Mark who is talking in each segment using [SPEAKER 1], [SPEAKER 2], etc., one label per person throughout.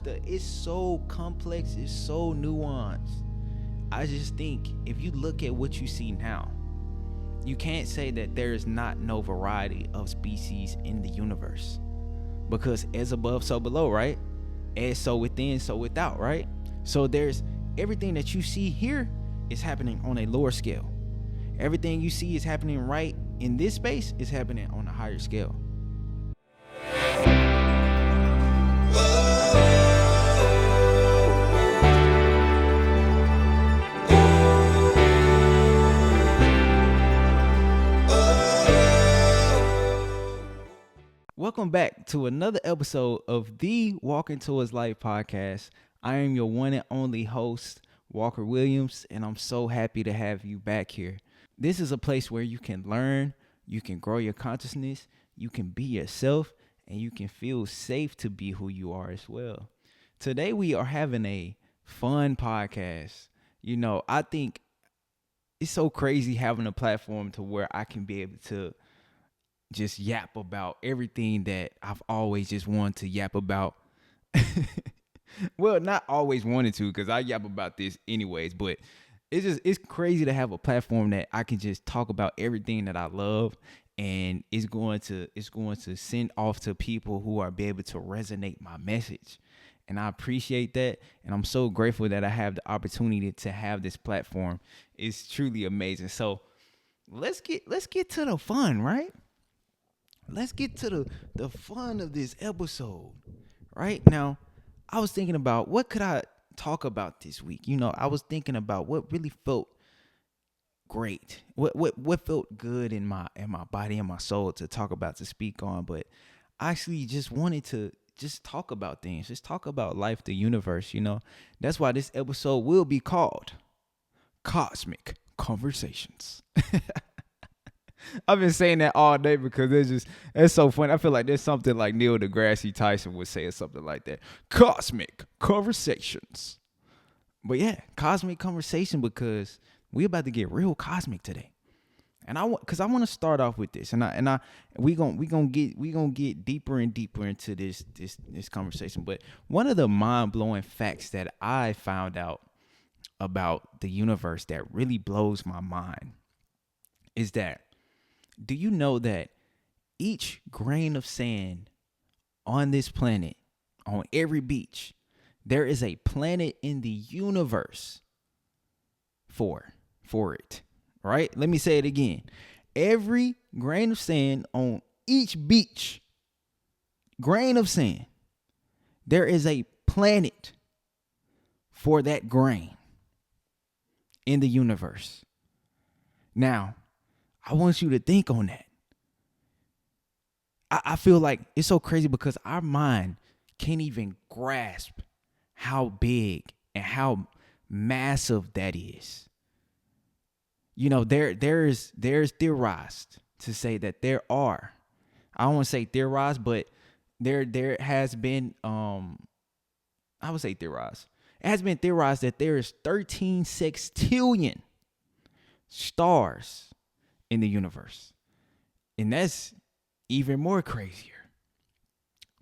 [SPEAKER 1] It's so complex, it's so nuanced. I just think if you look at what you see now, you can't say that there is not no variety of species in the universe. Because as above, so below, right? As so within, so without, right? So there's everything that you see here is happening on a lower scale. Everything you see is happening right in this space is happening on a higher scale. Welcome back to another episode of the Walking Towards Life podcast. I am your one and only host, Walker Williams, and I'm so happy to have you back here. This is a place where you can learn, you can grow your consciousness, you can be yourself, and you can feel safe to be who you are as well. Today we are having a fun podcast. I think it's so crazy having a platform to where I can be able to just yap about everything that I've always just wanted to yap about. Well, not always wanted to, because I yap about this anyways, but it's crazy to have a platform that I can just talk about everything that I love, and it's going to send off to people who are be able to resonate my message. And I appreciate that, and I'm so grateful that I have the opportunity to have this platform. It's truly amazing. So let's get to the fun, right? Let's get to the fun of this episode. Right now, I was thinking about what could I talk about this week. I was thinking about what really felt great, what felt good in my body and my soul to talk about, to speak on. But I actually just wanted to just talk about things, just talk about life, the universe. That's why this episode will be called Cosmic Conversations. I've been saying that all day because it's so funny. I feel like there's something like Neil deGrasse Tyson would say, or something like that. Cosmic Conversations. But yeah, cosmic conversation, because we about to get real cosmic today. And I want to start off with this, and we gonna get deeper and deeper into this conversation. But one of the mind blowing facts that I found out about the universe that really blows my mind is that, do you know that each grain of sand on this planet, on every beach, there is a planet in the universe for it, right? Let me say it again. Every grain of sand on each beach, grain of sand, there is a planet for that grain in the universe. Now, I want you to think on that. I feel like it's so crazy because our mind can't even grasp how big and how massive that is. There's theorized to say that there are. I don't want to say theorized, but there has been I would say theorized. It has been theorized that there is 13 sextillion stars in the universe. And that's even more crazier,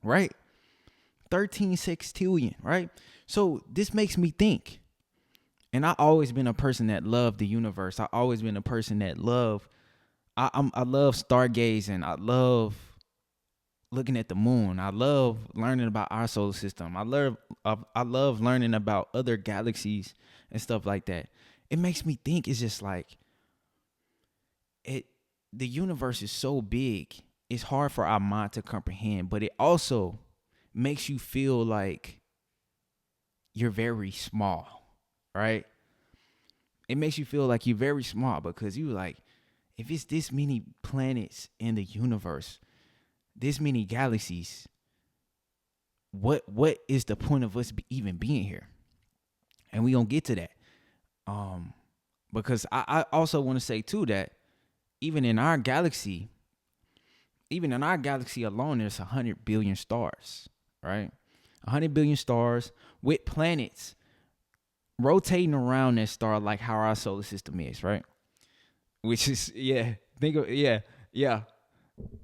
[SPEAKER 1] right? 13 sextillion, right? So this makes me think. And I always been a person that loved the universe. I always been a person that I love stargazing. I love looking at the moon. I love learning about our solar system. I love learning about other galaxies and stuff like that. It makes me think. It's just like the universe is so big, it's hard for our mind to comprehend, but it also makes you feel like you're very small, right? It makes you feel like you're very small because you like, if it's this many planets in the universe, this many galaxies, what is the point of us even being here? And we gonna get to that. Because I also want to say too that even in our galaxy alone, there's 100 billion stars, right? 100 billion stars with planets rotating around that star like how our solar system is, right? Which is, think of,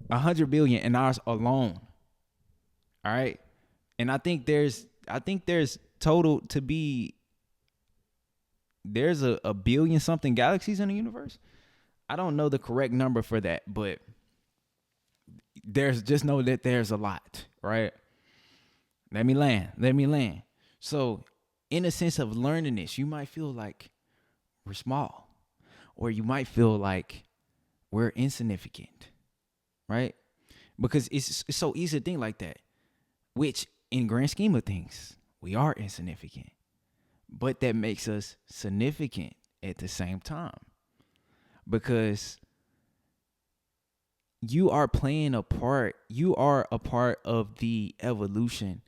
[SPEAKER 1] 100 billion in ours alone, all right? And I think there's there's total to be there's a billion something galaxies in the universe. I don't know the correct number for that, but there's just know that there's a lot, right? Let me land. Let me land. So, in a sense of learning this, you might feel like we're small, or you might feel like we're insignificant, right? Because it's so easy to think like that, which in grand scheme of things, we are insignificant, but that makes us significant at the same time because you are playing a part. You are a part of the evolution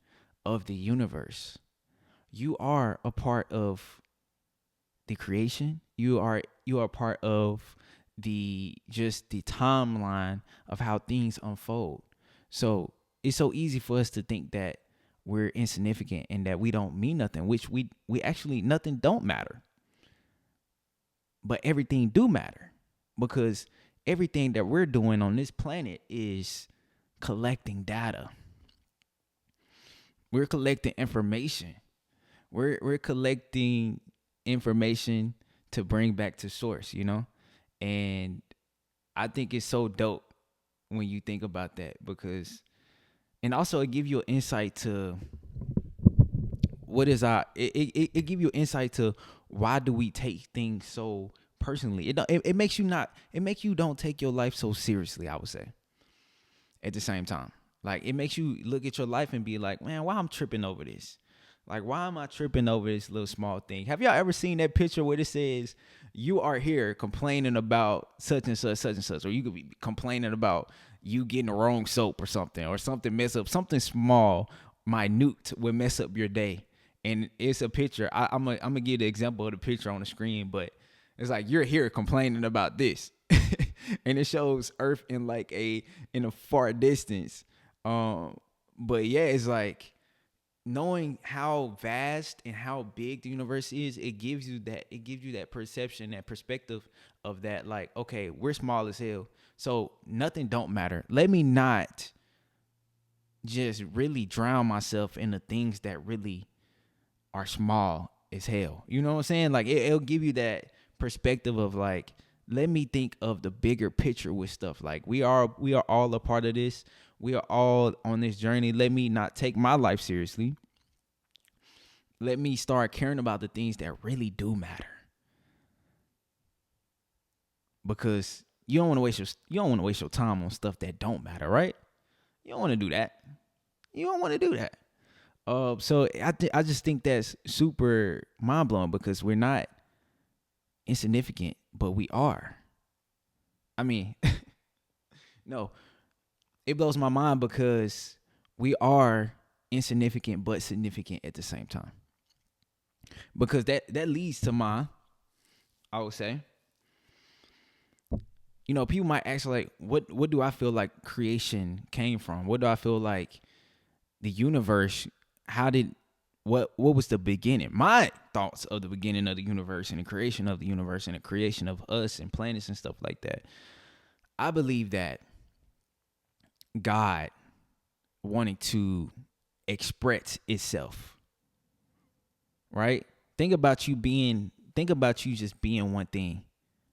[SPEAKER 1] of the universe. You are a part of the creation. You are part of the timeline of how things unfold. So it's so easy for us to think that we're insignificant and that we don't mean nothing, which we actually nothing don't matter. But everything do matter because everything that we're doing on this planet is collecting data. We're collecting information. We're collecting information to bring back to source, you know? And I think it's so dope when you think about that because and also it give you an insight to what is our it give you an insight to why do we take things so personally. It makes you not it makes you don't take your life so seriously, I would say. At the same time, like it makes you look at your life and be like, man, why I'm tripping over this? Like, why am I tripping over this little small thing? Have y'all ever seen that picture where it says you are here complaining about such and such, or you could be complaining about you getting the wrong soap or something mess up, something small, minute would mess up your day. And it's a picture. I'm gonna give the example of the picture on the screen, but it's like you're here complaining about this, and it shows Earth in like in a far distance. But yeah, it's like knowing how vast and how big the universe is, it gives you that perception, that perspective of that, like, okay, we're small as hell, so nothing don't matter. Let me not just really drown myself in the things that really are small as hell. You know what I'm saying? Like it'll give you that perspective of like, let me think of the bigger picture with stuff. Like we are all a part of this. We are all on this journey. Let me not take my life seriously. Let me start caring about the things that really do matter. Because you don't want to waste your time on stuff that don't matter, right? You don't want to do that. You don't want to do that. So I just think that's super mind blowing because we're not insignificant, but we are. I mean, no, it blows my mind because we are insignificant but significant at the same time. Because that leads to I would say, people might ask like, what do I feel like creation came from? What do I feel like the universe? What was the beginning? My thoughts of the beginning of the universe and the creation of the universe and the creation of us and planets and stuff like that. I believe that God wanting to express itself, right? Think about you just being one thing,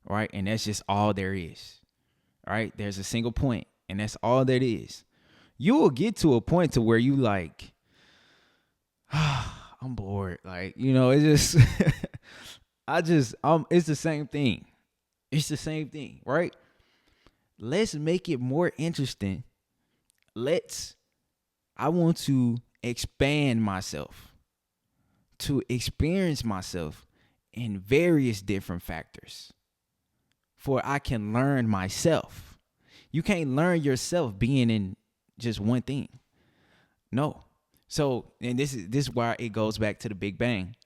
[SPEAKER 1] right? And that's just all there is, right? There's a single point and that's all that is. You will get to a point to where you like, I'm bored. Like, it's just, it's the same thing. It's the same thing, right? Let's make it more interesting. I want to expand myself, to experience myself in various different factors, for I can learn myself. You can't learn yourself being in just one thing. No. So, and this is why it goes back to the Big Bang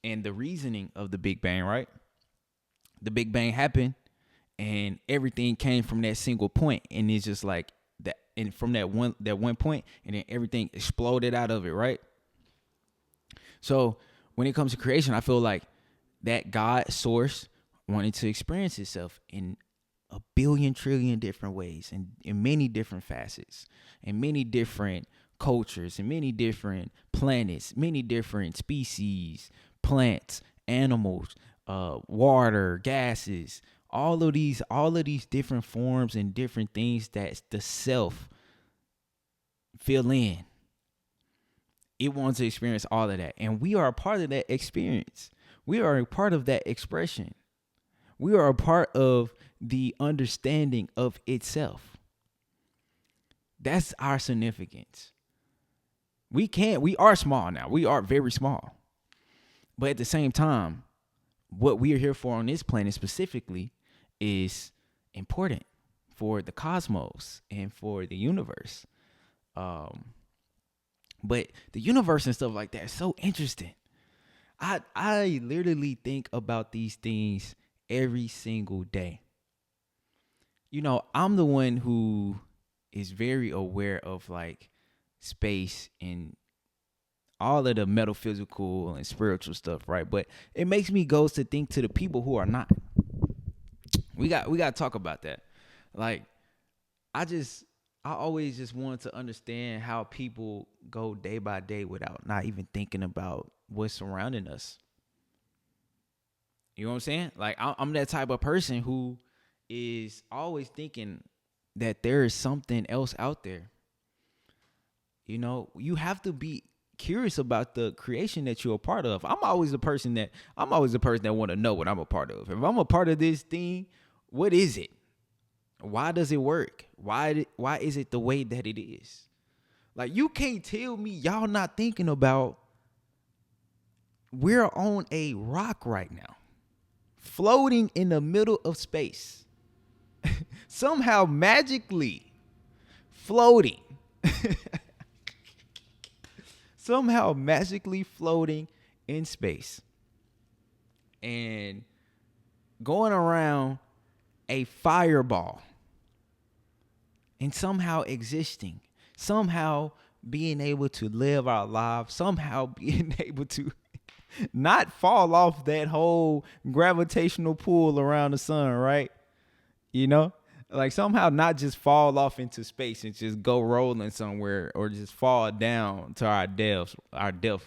[SPEAKER 1] and the reasoning of the Big Bang, right? The Big Bang happened and everything came from that single point, and it's just like that, and from that one point, and then everything exploded out of it, right? So when it comes to creation, I feel like that God source wanted to experience itself in a billion trillion different ways and in many different facets and many different cultures and many different planets, many different species, plants, animals, water, gases, all of these different forms and different things that the self fill in. It wants to experience all of that. And we are a part of that experience. We are a part of that expression. We are a part of the understanding of itself. That's our significance. We are small now. We are very small. But at the same time, what we are here for on this planet specifically is important for the cosmos and for the universe. But the universe and stuff like that is so interesting. I literally think about these things every single day. I'm the one who is very aware of like space and all of the metaphysical and spiritual stuff, right? But it makes me go to think to the people who are not. We got to talk about that. Like I always just wanted to understand how people go day by day without not even thinking about what's surrounding us. You know what I'm saying? Like I'm that type of person who is always thinking that there is something else out there. You have to be curious about the creation that you're a part of. I'm always the person that want to know what I'm a part of. If I'm a part of this thing, what is it? Why does it work? Why is it the way that it is? Like you can't tell me y'all not thinking about we're on a rock right now, floating in the middle of space. Somehow magically floating. Somehow magically floating in space. And going around a fireball. And somehow existing, somehow being able to live our lives, somehow being able to not fall off that whole gravitational pull around the sun, right? Like somehow not just fall off into space and just go rolling somewhere or just fall down to our death,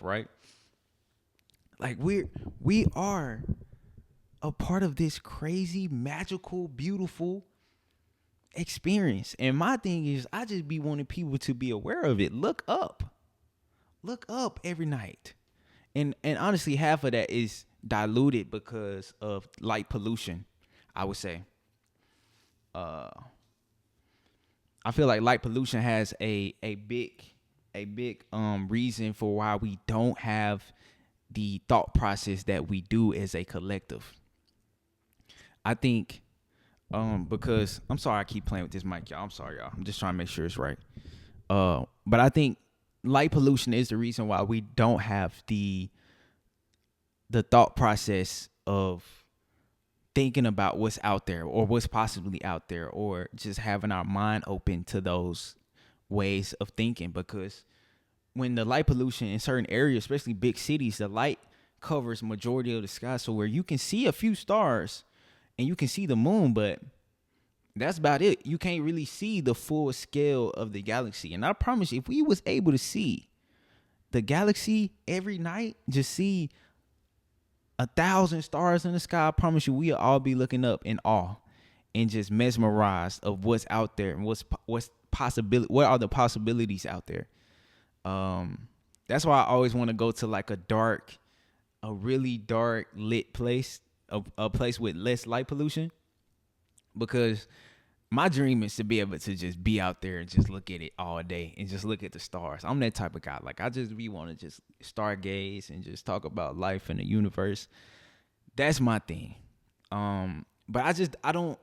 [SPEAKER 1] right? Like we are a part of this crazy, magical, beautiful experience. And my thing is I just be wanting people to be aware of it. Look up every night. And honestly, half of that is diluted because of light pollution, I would say. I feel like light pollution has a big reason for why we don't have the thought process that we do as a collective. I think because I'm sorry I keep playing with this mic, y'all. I'm sorry, y'all. I'm just trying to make sure it's right. But I think light pollution is the reason why we don't have the thought process of thinking about what's out there or what's possibly out there, or just having our mind open to those ways of thinking. Because when the light pollution in certain areas, especially big cities, the light covers majority of the sky, so where you can see a few stars and you can see the moon, but that's about it. You can't really see the full scale of the galaxy. And I promise you, if we was able to see the galaxy every night, just see 1,000 stars in the sky, I promise you we'll all be looking up in awe and just mesmerized of what's out there and what are the possibilities out there. That's why I always want to go to like a really dark lit place, a place with less light pollution, because my dream is to be able to just be out there and just look at it all day and just look at the stars. I'm that type of guy. Like I just want to just stargaze and just talk about life and the universe. That's my thing. But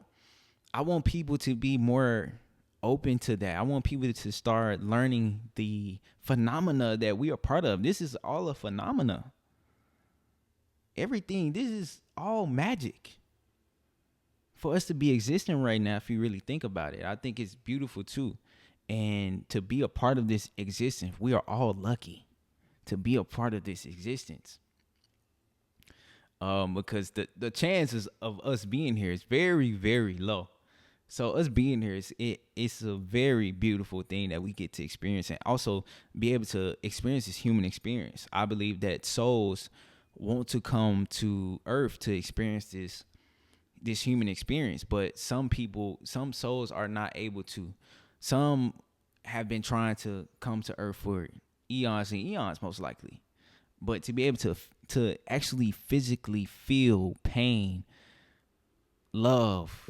[SPEAKER 1] I want people to be more open to that. I want people to start learning the phenomena that we are part of. This is all a phenomena. Everything, this is all magic. For us to be existing right now, if you really think about it, I think it's beautiful too. And to be a part of this existence, we are all lucky to be a part of this existence. Because the chances of us being here is very, very low. So us being here it's a very beautiful thing that we get to experience, and also be able to experience this human experience. I believe that souls want to come to earth to experience this human experience, but some souls are not able to. Some have been trying to come to earth for eons and eons, most likely. But to be able to actually physically feel pain, love,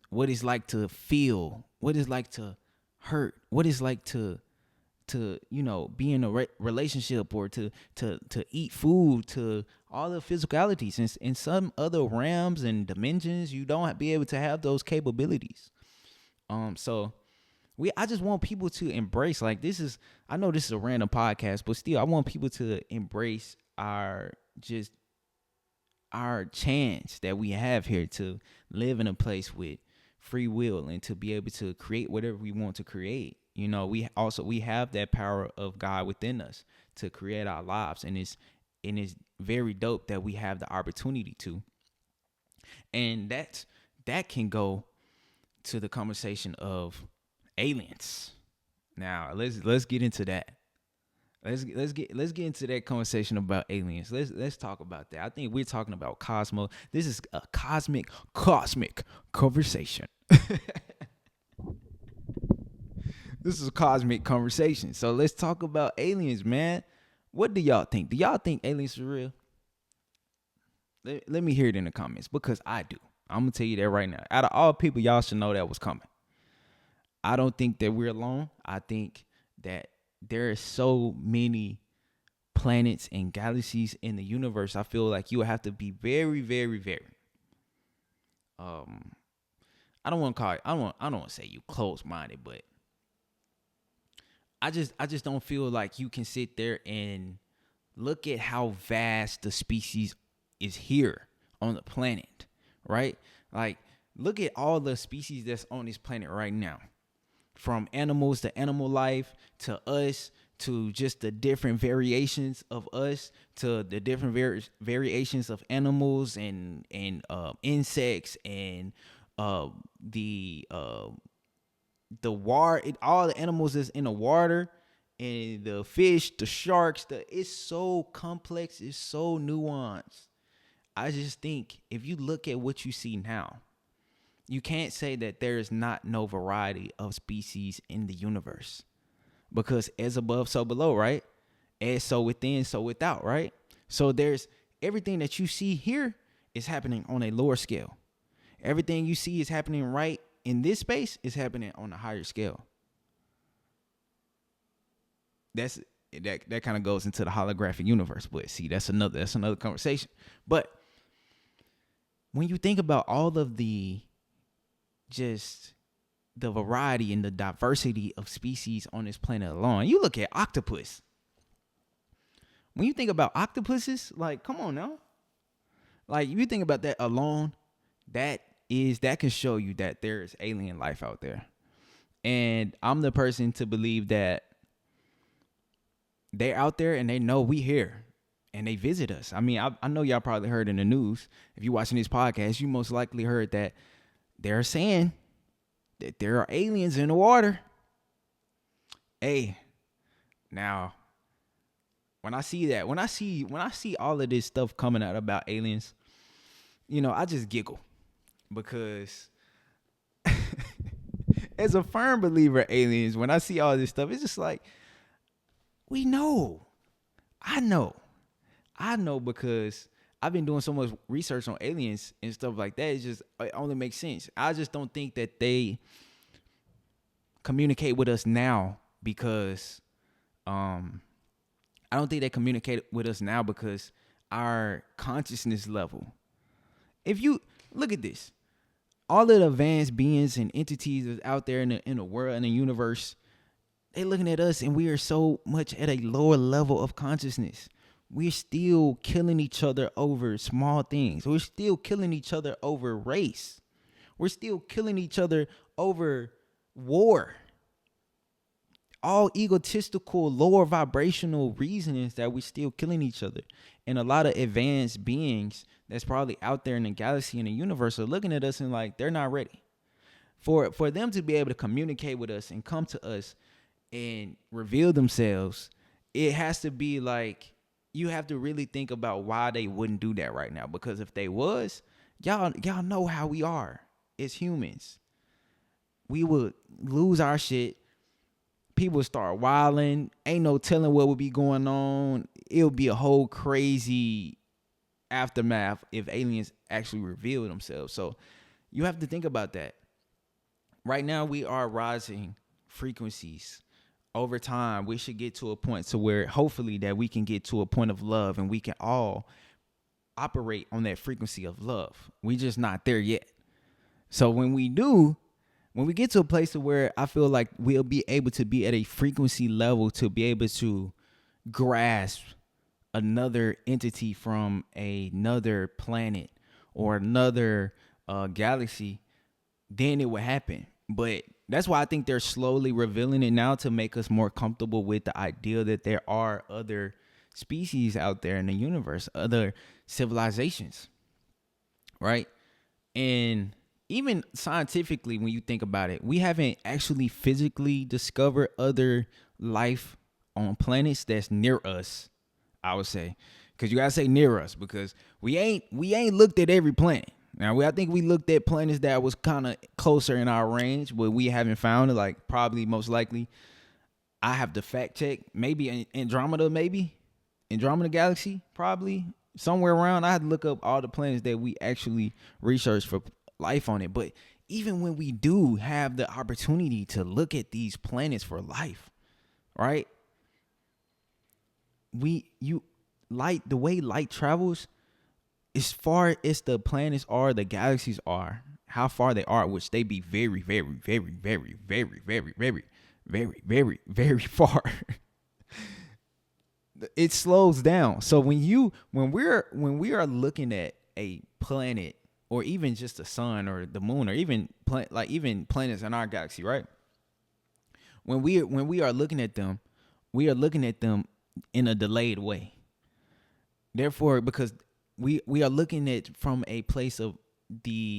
[SPEAKER 1] what it's like to feel, what it's like to hurt, what it's like to be in a relationship, or to eat food, to all the physicalities. And in some other realms and dimensions, you don't be able to have those capabilities. So I just want people to embrace, like, I know this is a random podcast, but still I want people to embrace our chance that we have here to live in a place with free will and to be able to create whatever we want to create. We have that power of God within us to create our lives, and it's very dope that we have the opportunity to. And that can go to the conversation of aliens. Now let's get into that. Let's get into that conversation about aliens. Let's talk about that. I think we're talking about cosmos. This is a cosmic conversation. This is a cosmic conversation. So let's talk about aliens, man. What do y'all think? Do y'all think aliens are real? Let me hear it in the comments, because I do. I'm gonna tell you that right now. Out of all people, y'all should know that was coming. I don't think that we're alone. I think that there are so many planets and galaxies in the universe. I feel like you would have to be very, very, very. I don't want to call it. I don't want to say you close-minded, but I just don't feel like you can sit there and look at how vast the species is here on the planet, right? Like, look at all the species that's on this planet right now. From animals to animal life, to us, to just the different variations of us, to the different variations of animals and insects, and the water, all the animals that's in the water, and the fish, the sharks. It's so complex. It's so nuanced. I just think if you look at what you see now, you can't say that there is not no variety of species in the universe, because as above, so below, right? As so within, so without, right? So there's everything that you see here is happening on a lower scale. Everything you see is happening right in this space is happening on a higher scale. That kind of goes into the holographic universe, but see, that's another conversation. But when you think about all of the variety and the diversity of species on this planet alone, you look at octopus. When you think about octopuses, like, come on now. Like, if you think about that alone, that can show you that there is alien life out there. And I'm the person to believe that they're out there and they know we here and they visit us. I mean, I know y'all probably heard in the news. If you're watching this podcast, you most likely heard that they're saying that there are aliens in the water. Hey, now, when I see all of this stuff coming out about aliens, I just giggle, because as a firm believer in aliens, when I see all this stuff, it's just like, we know. I know, because I've been doing so much research on aliens and stuff like that. It only makes sense. I just don't think that they communicate with us now because I don't think they communicate with us now because our consciousness level. If you look at this, all of the advanced beings and entities that's out there in the world and the universe, they looking at us and we are so much at a lower level of consciousness. We're still killing each other over small things. We're still killing each other over race. We're still killing each other over war. All egotistical, lower vibrational reasons that we're still killing each other. And a lot of advanced beings that's probably out there in the galaxy and the universe are looking at us and like, they're not ready. For them to be able to communicate with us and come to us and reveal themselves, it has to be like, you have to really think about why they wouldn't do that right now. Because if they was, y'all know how we are as humans. We would lose our shit. People start wilding. Ain't no telling what would be going on. It'll be a whole crazy aftermath if aliens actually reveal themselves. So you have to think about that. Right now we are rising frequencies. Over time, we should get to a point to where hopefully that we can get to a point of love and we can all operate on that frequency of love. We just not there yet. So when we do, when we get to a place where I feel like we'll be able to be at a frequency level to be able to grasp another entity from another planet or another galaxy, then it would happen. But that's why I think they're slowly revealing it now to make us more comfortable with the idea that there are other species out there in the universe, other civilizations, right? And even scientifically, when you think about it, we haven't actually physically discovered other life on planets that's near us, I would say. Because you gotta say near us, because we ain't looked at every planet. Now, I think we looked at planets that was kind of closer in our range, but we haven't found it. Like, probably most likely, I have to fact check. Maybe Andromeda, Andromeda Galaxy, probably somewhere around. I had to look up all the planets that we actually researched for life on it. But even when we do have the opportunity to look at these planets for life, right? Light, the way light travels, as far as the planets are, the galaxies are, how far they are, which they be very, very, very, very, very, very, very, very, very, very far. It slows down. So when we are looking at a planet, or even just the sun or the moon, or even even planets in our galaxy, right? When we are looking at them, we are looking at them in a delayed way. Therefore, because we are looking at from a place of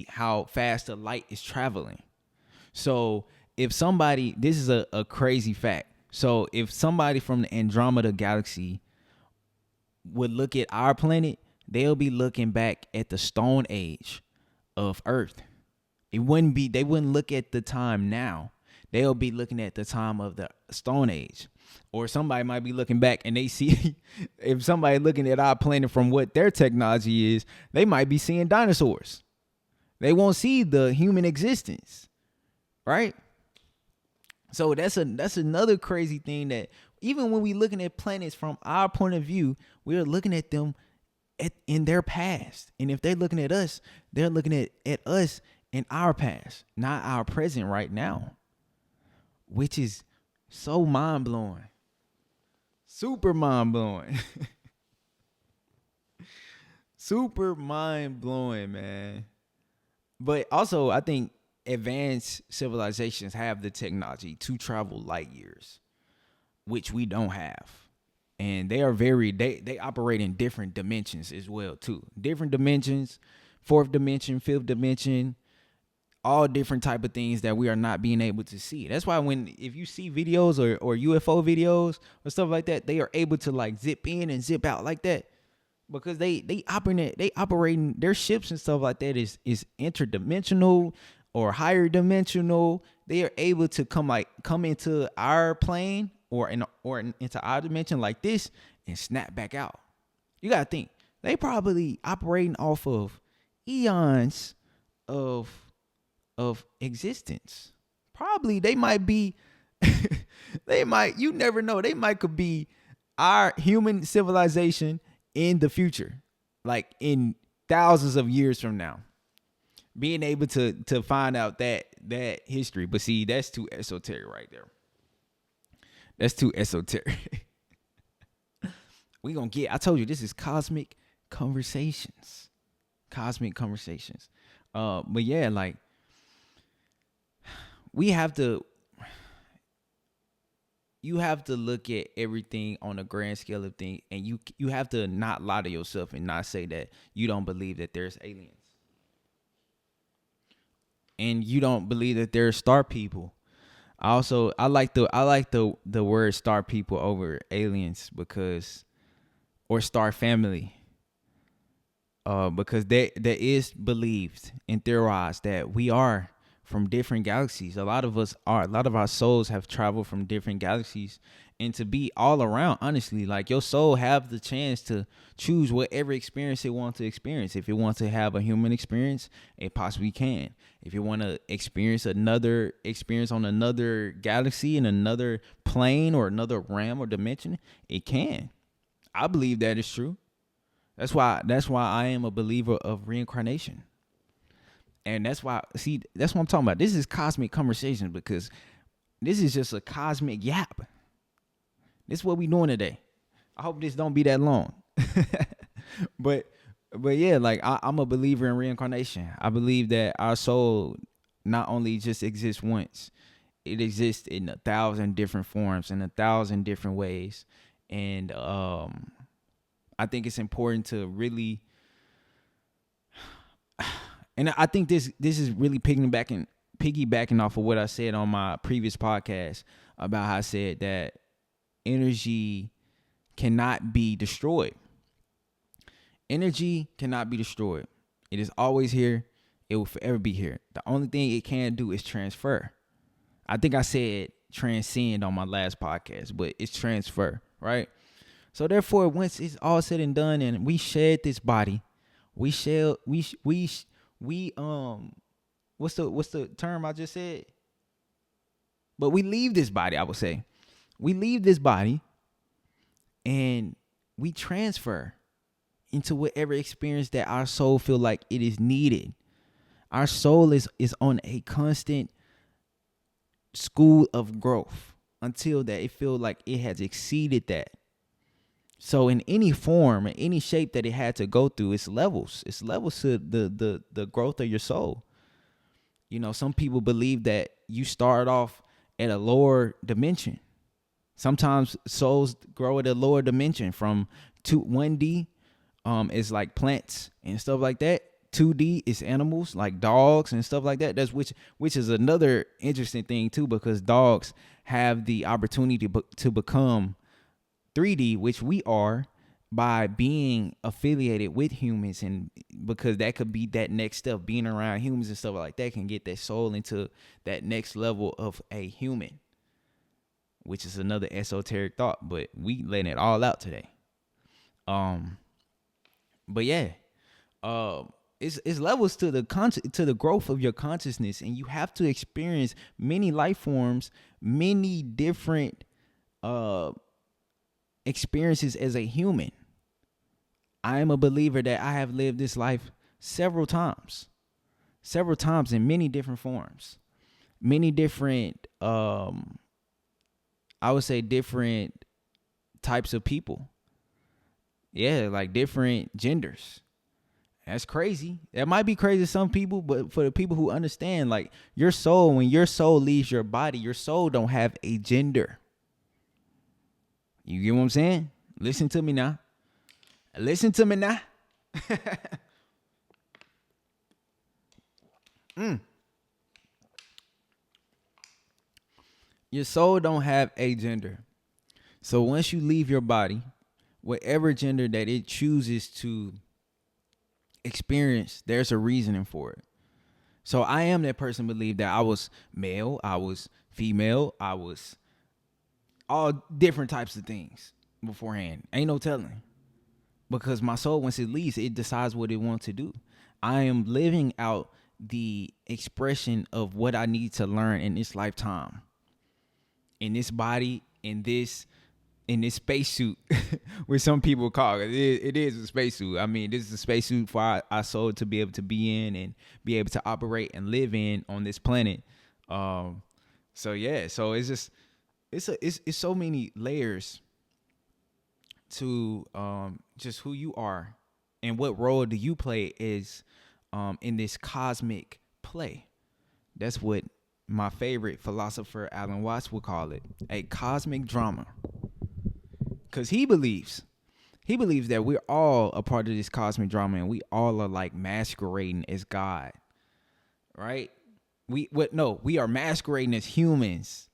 [SPEAKER 1] how fast the light is traveling. So if somebody, this is a crazy fact. So if somebody from the Andromeda galaxy would look at our planet, they'll be looking back at the Stone Age of Earth. They wouldn't look at the time now. They'll be looking at the time of the Stone Age. Or somebody might be looking back and they see, if somebody looking at our planet from what their technology is, they might be seeing dinosaurs. They won't see the human existence, right? So that's another crazy thing, that even when we looking at planets from our point of view, we're looking at them in their past. And if they're looking at us, they're looking at us in our past, not our present right now, which is so mind-blowing. Super mind-blowing. Super mind-blowing, man. But also, I think advanced civilizations have the technology to travel light years, which we don't have. And they are they operate in different dimensions as well, too. Different dimensions, fourth dimension, fifth dimension, all different type of things that we are not being able to see. That's why if you see videos or UFO videos or stuff like that, they are able to like zip in and zip out like that, because they operating their ships and stuff like that is interdimensional or higher dimensional. They are able to come into our plane or into our dimension like this and snap back out. You gotta think, they probably operating off of eons of existence. Probably they might be you never know, could be our human civilization in the future, like in thousands of years from now, being able to find out that history. But see, that's too esoteric right there. That's too esoteric. I told you, this is cosmic conversations. But yeah, like, you have to look at everything on a grand scale of things, and you have to not lie to yourself and not say that you don't believe that there's aliens. and you don't believe that there are star people. I like the word star people over aliens because or star family. Because there is believed and theorized that we are from different galaxies. A lot of us are. A lot of our souls have traveled from different galaxies, and to be all around, honestly, like your soul have the chance to choose whatever experience it wants to experience. If it wants to have a human experience, it possibly can. If you want to experience another experience on another galaxy in another plane or another realm or dimension, it can. I believe that is true. That's why I am a believer of reincarnation. And that's what I'm talking about. This is cosmic conversation because this is just a cosmic yap. This is what we doing today. I hope this don't be that long. but but yeah, like I'm a believer in reincarnation. I believe that our soul not only just exists once, it exists in 1,000 different forms in 1,000 different ways. And I think it's important to really, and I think this is really piggybacking off of what I said on my previous podcast about how I said that energy cannot be destroyed. Energy cannot be destroyed. It is always here. It will forever be here. The only thing it can do is transfer. I think I said transcend on my last podcast, but it's transfer, right? So therefore, once it's all said and done, and we shed this body, we shall we what's the term I just said? But we leave this body. I would say we leave this body, and we transfer into whatever experience that our soul feel like it is needed. Our soul is on a constant school of growth until that it feel like it has exceeded that. So in any form, in any shape that it had to go through, it's levels. It's levels to the growth of your soul. You know, some people believe that you start off at a lower dimension. Sometimes souls grow at a lower dimension from 1D is like plants and stuff like that. 2D is animals like dogs and stuff like that. That's which is another interesting thing too, because dogs have the opportunity to become 3D, which we are, by being affiliated with humans, and because that could be that next step, being around humans and stuff like that can get that soul into that next level of a human, which is another esoteric thought, but we letting it all out today. But yeah, it's levels to the growth of your consciousness, and you have to experience many life forms, many different experiences as a human. I am a believer that I have lived this life several times in many different forms, many different, I would say different types of people. Yeah, like different genders. That's crazy. That might be crazy to some people, but for the people who understand, like your soul, when your soul leaves your body, your soul don't have a gender. You get what I'm saying? Listen to me now. Listen to me now. Your soul don't have a gender. So once you leave your body, whatever gender that it chooses to experience, there's a reasoning for it. So I am that person believe that I was male, I was female, I was all different types of things beforehand. Ain't no telling. Because my soul, once it leaves, it decides what it wants to do. I am living out the expression of what I need to learn in this lifetime, in this body, in this spacesuit, which some people call it. It is a spacesuit. I mean, this is a spacesuit for our soul to be able to be in and be able to operate and live in on this planet. So yeah, so it's just it's so many layers to just who you are and what role do you play is in this cosmic play. That's what my favorite philosopher Alan Watts would call it, a cosmic drama. Because he believes that we're all a part of this cosmic drama, and we all are like masquerading as God, right? we are masquerading as humans.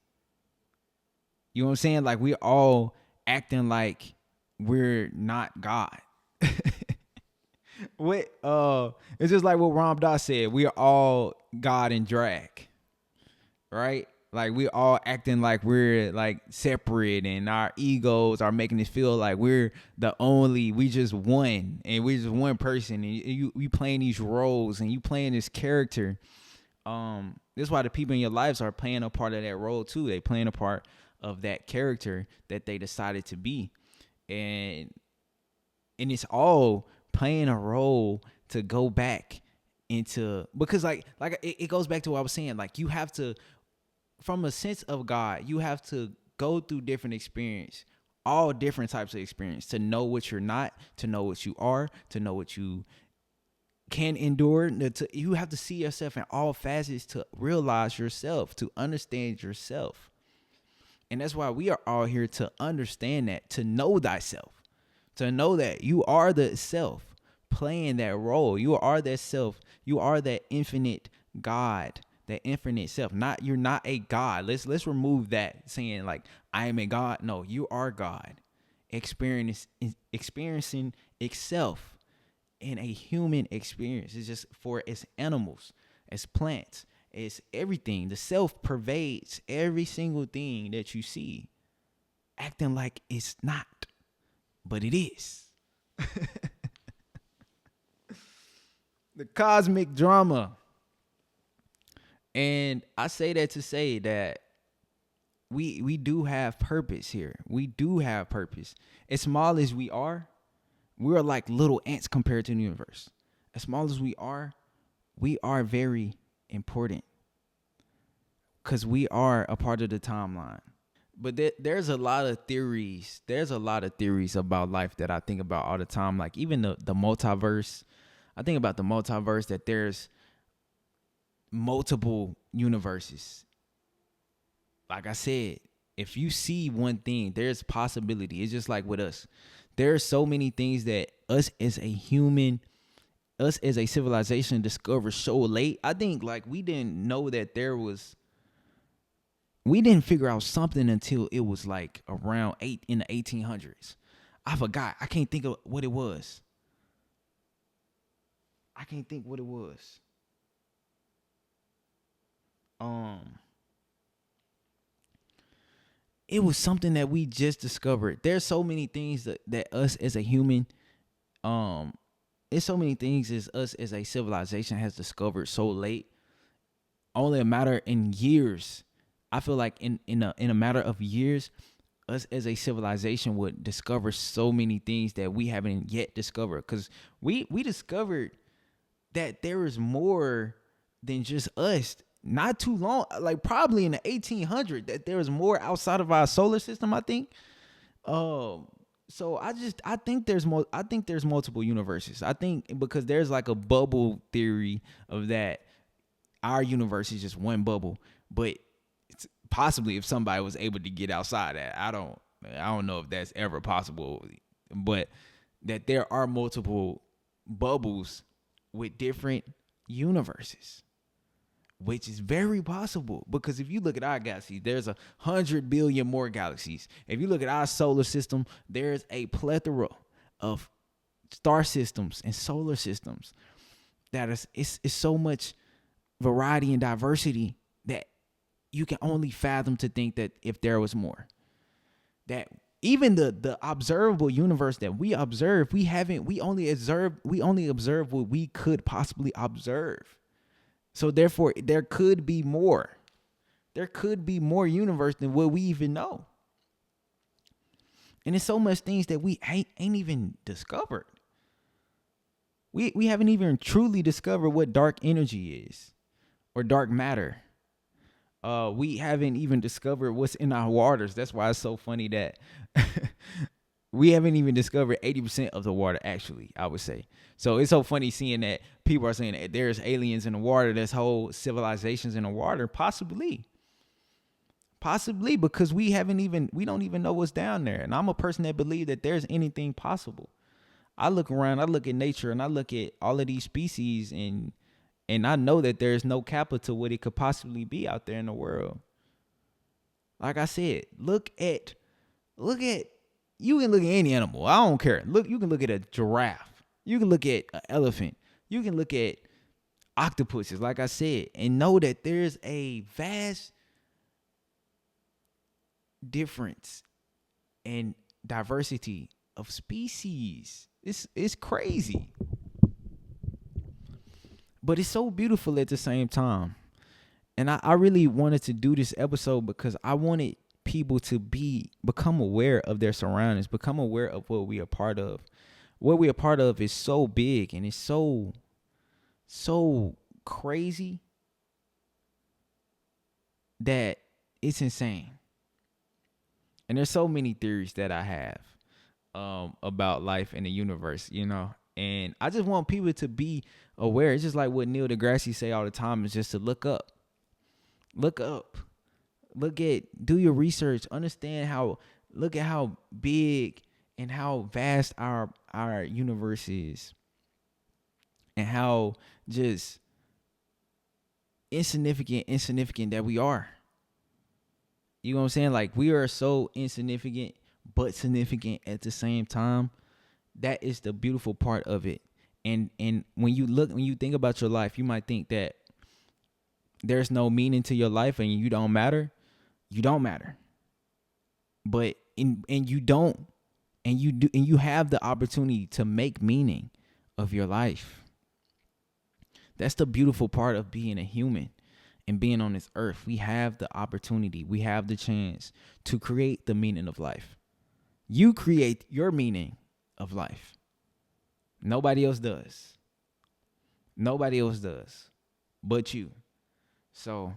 [SPEAKER 1] You know what I'm saying? Like we're all acting like we're not God. What it's just like what Ram Dass said. We are all God in drag, right? Like we all acting like we're like separate, and our egos are making us feel like we just one, and we're just one person, and you playing these roles, and you playing this character. This is why the people in your lives are playing a part of that role too. They playing a part of that character that they decided to be, and it's all playing a role to go back into, because it goes back to what I was saying. Like you have to, from a sense of God, you have to go through different experience, all different types of experience, to know what you're not, to know what you are, to know what you can endure. You have to see yourself in all facets to realize yourself, to understand yourself. And that's why we are all here, to understand that, to know thyself, to know that you are the self playing that role. You are that self. You are that infinite God, that infinite self. You're not a God. Let's remove that saying like I am a God. No, you are God, experiencing itself in a human experience. It's just for it's animals, it's plants, it's everything. The self pervades every single thing that you see, acting like it's not, but it is. The cosmic drama. And I say that to say that we do have purpose here. We do have purpose. As small as we are like little ants compared to the universe. As small as we are very important, because we are a part of the timeline. But there's a lot of theories. There's a lot of theories about life that I think about all the time. Like even the multiverse. I think about the multiverse, that there's multiple universes. Like I said, if you see one thing, there's possibility. It's just like with us. There are so many things that us as a human, us as a civilization discovered so late. I think like we didn't know that we didn't figure out something until it was like around in the 1800s. I forgot. I can't think of what it was. It was something that we just discovered. There's so many things that us as a human, there's so many things as us as a civilization has discovered so late. Only a matter in years. I feel like in a matter of years, us as a civilization would discover so many things that we haven't yet discovered. Because we discovered that there is more than just us. Not too long, like probably in the 1800s, that there was more outside of our solar system, I think. So I think there's more. I think there's multiple universes. I think because there's like a bubble theory of that our universe is just one bubble, but it's possibly if somebody was able to get outside that, I don't know if that's ever possible, but that there are multiple bubbles with different universes, which is very possible. Because if you look at our galaxy, there's 100 billion more galaxies. If you look at our solar system, there's a plethora of star systems and solar systems that it's so much variety and diversity that you can only fathom to think that if there was more, that even the observable universe that we observe, we only observe what we could possibly observe. So therefore, there could be more. There could be more universe than what we even know. And there's so much things that we ain't even discovered. We haven't even truly discovered what dark energy is or dark matter. We haven't even discovered what's in our waters. That's why it's so funny that we haven't even discovered 80% of the water, actually, I would say. So it's so funny seeing that people are saying that there's aliens in the water, there's whole civilizations in the water, possibly because we don't even know what's down there. And I'm a person that believes that there's anything possible. I look around, I look at nature, and I look at all of these species, and And I know that there's no capital to what it could possibly be out there in the world. Like I said, look at you can look at any animal. I don't care. Look, you can look at a giraffe. You can look at an elephant. You can look at octopuses, like I said, and know that there's a vast difference and diversity of species. It's crazy. But it's so beautiful at the same time. And I really wanted to do this episode because I wanted people to become aware of their surroundings, become aware of what we are part of. What we are part of is so big and it's so crazy that it's insane. And there's so many theories that I have about life and the universe, and I just want people to be aware. It's just like what Neil deGrasse say all the time, is just to look up, do your research, look at how big and how vast our universe is, and how just insignificant that we are. You know what I'm saying? Like, we are so insignificant but significant at the same time. That is the beautiful part of it. And when you think about your life, you might think that there's no meaning to your life and you don't matter. You don't matter. But you have the opportunity to make meaning of your life. That's the beautiful part of being a human and being on this earth. We have the opportunity, we have the chance to create the meaning of life. You create your meaning of life. Nobody else does. Nobody else does but you. So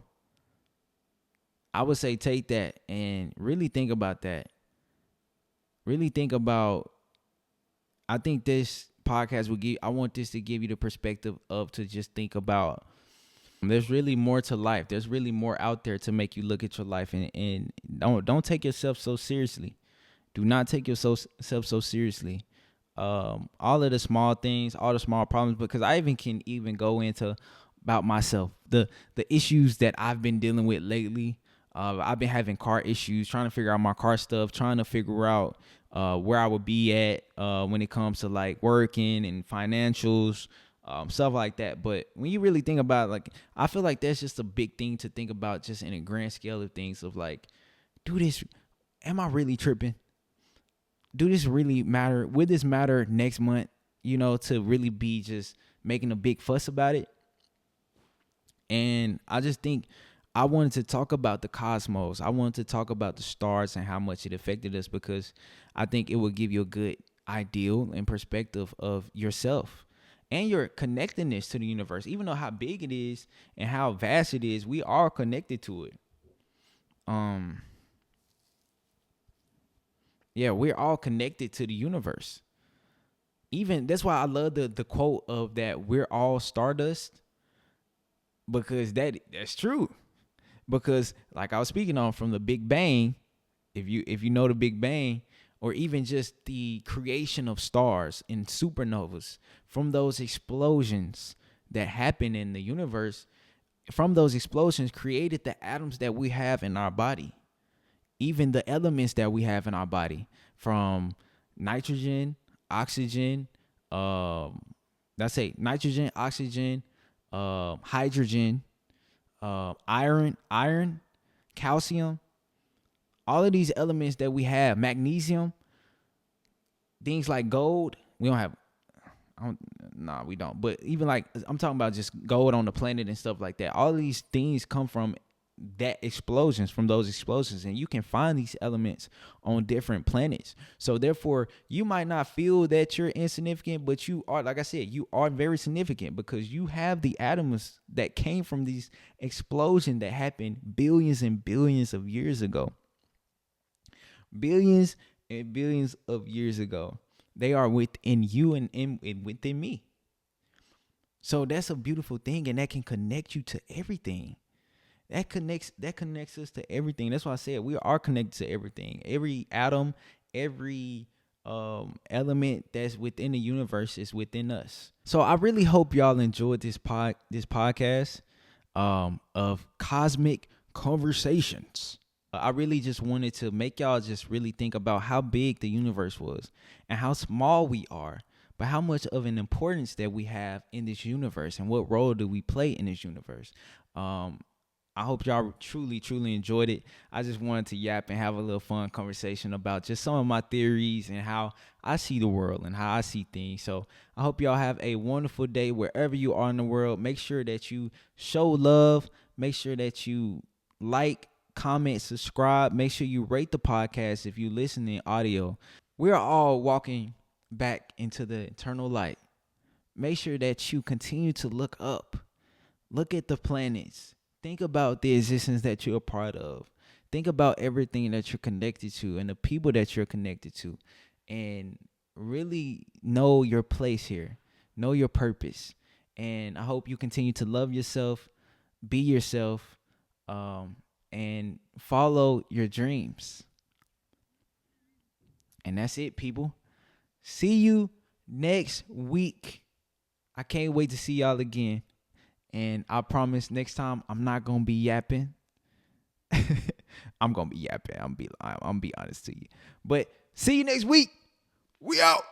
[SPEAKER 1] I would say take that and really think about that. Really think about, I think this podcast I want this to give you the perspective of to just think about, there's really more to life. There's really more out there to make you look at your life, and don't take yourself so seriously. Do not take yourself so seriously. All of the small things, all the small problems, because I can go into about myself, the issues that I've been dealing with lately. I've been having car issues, trying to figure out my car stuff, trying to figure out where I would be at when it comes to like working and financials, stuff like that. But when you really think about it, like, I feel like that's just a big thing to think about, just in a grand scale of things, of like, am I really tripping? Do this really matter? Would this matter next month, to really be just making a big fuss about it? And I just think I wanted to talk about the cosmos. I wanted to talk about the stars and how much it affected us, because I think it will give you a good ideal and perspective of yourself and your connectedness to the universe. Even though how big it is and how vast it is, we are connected to it. Yeah, we're all connected to the universe. Even that's why I love the quote of that we're all stardust, because that's true. Because like I was speaking on from the Big Bang, if you know the Big Bang, or even just the creation of stars and supernovas, from those explosions that happen in the universe, from those explosions created the atoms that we have in our body. Even the elements that we have in our body, from nitrogen, oxygen, nitrogen, oxygen, hydrogen, iron, calcium, all of these elements that we have, magnesium, things like gold. We don't. But even like, I'm talking about just gold on the planet and stuff like that. All of these things come from those explosions, and you can find these elements on different planets. So therefore, you might not feel that you're insignificant, but you are, like I said, you are very significant, because you have the atoms that came from these explosions that happened billions and billions of years ago. Billions and billions of years ago. They are within you and within me. So that's a beautiful thing, and that can connect you to everything. That connects us to everything. That's why I said we are connected to everything. Every atom, every element that's within the universe is within us. So I really hope y'all enjoyed this podcast of cosmic conversations. I really just wanted to make y'all just really think about how big the universe was and how small we are, but how much of an importance that we have in this universe and what role do we play in this universe. Um, I hope y'all truly enjoyed it. I just wanted to yap and have a little fun conversation about just some of my theories and how I see the world and how I see things. So I hope y'all have a wonderful day wherever you are in the world. Make sure that you show love. Make sure that you like, comment, subscribe. Make sure you rate the podcast if you listen in audio. We're all walking back into the eternal light. Make sure that you continue to look up. Look at the planets. Think about the existence that you're a part of. Think about everything that you're connected to and the people that you're connected to. And really know your place here. Know your purpose. And I hope you continue to love yourself, be yourself, and follow your dreams. And that's it, people. See you next week. I can't wait to see y'all again. And I promise next time I'm not gonna be yapping. I'm gonna be yapping. I'm gonna be honest to you. But see you next week. We out.